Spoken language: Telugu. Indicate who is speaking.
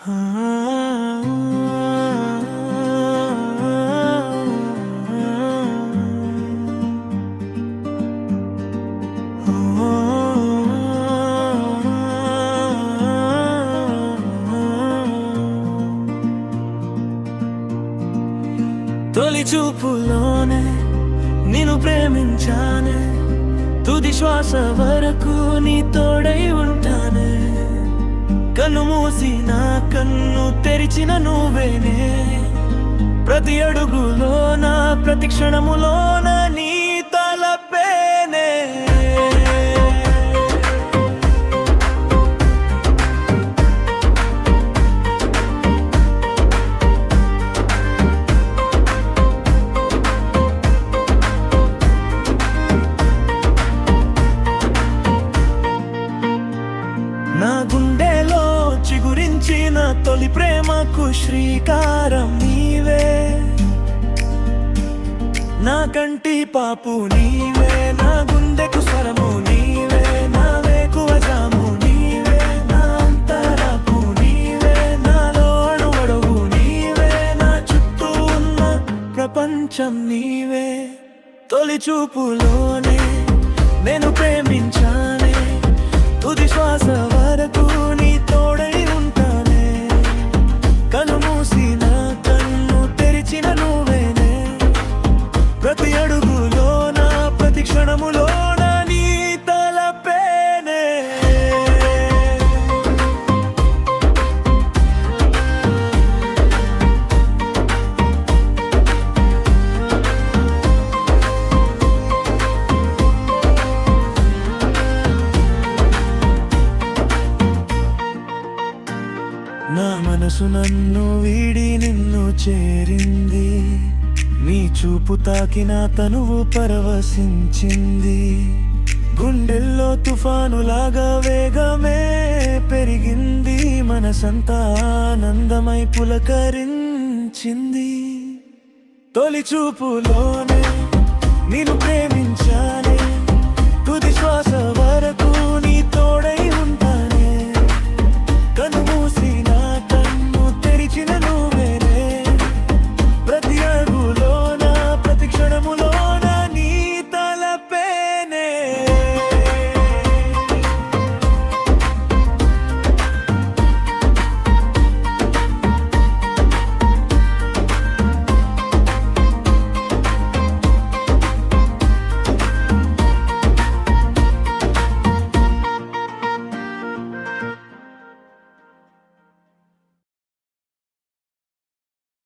Speaker 1: తొలి చూపులోనే నిన్ను ప్రేమించానే, తుది శ్వాస వరకు నీ తోడై ఉంటానే. కన్ను మూసిన కన్ను తెరిచిన నువ్వేనే, ప్రతి అడుగులోన ప్రతి క్షణములోన నీ తలపేనే. నా గుండెలో చిగురించిన తొలి ప్రేమకు శ్రీకారం నీవే, నా కంటి పాపు నీవే, నా గుండెకు స్వరము నీవే, నా వేకువ జాము నీవే, నా అంతరాపు నీవే, నాలో అణువడుగు నీవే, నా చుట్టూ ఉన్న ప్రపంచం నీవే. తొలి చూపులోనే నేను ప్రేమించానే, తుది శ్వాస వరకు నీ తోడై ఉంటానే. కను మూసిన కన్ను తెరిచిన నువ్వేనే, ప్రతి అడుగులోన ప్రతి క్షణములోన నీ తలపేనే. నా మనసు నన్ను వీడి నిన్ను చేరింది, నీ చూపు తాకిన తనువు పరవశించింది. గుండెల్లో తుఫానులాగా వేగమే పెరిగింది, మనసంతా ఆనందమై పులకరించింది. తొలి చూపులోనే నిన్ను ప్రేమి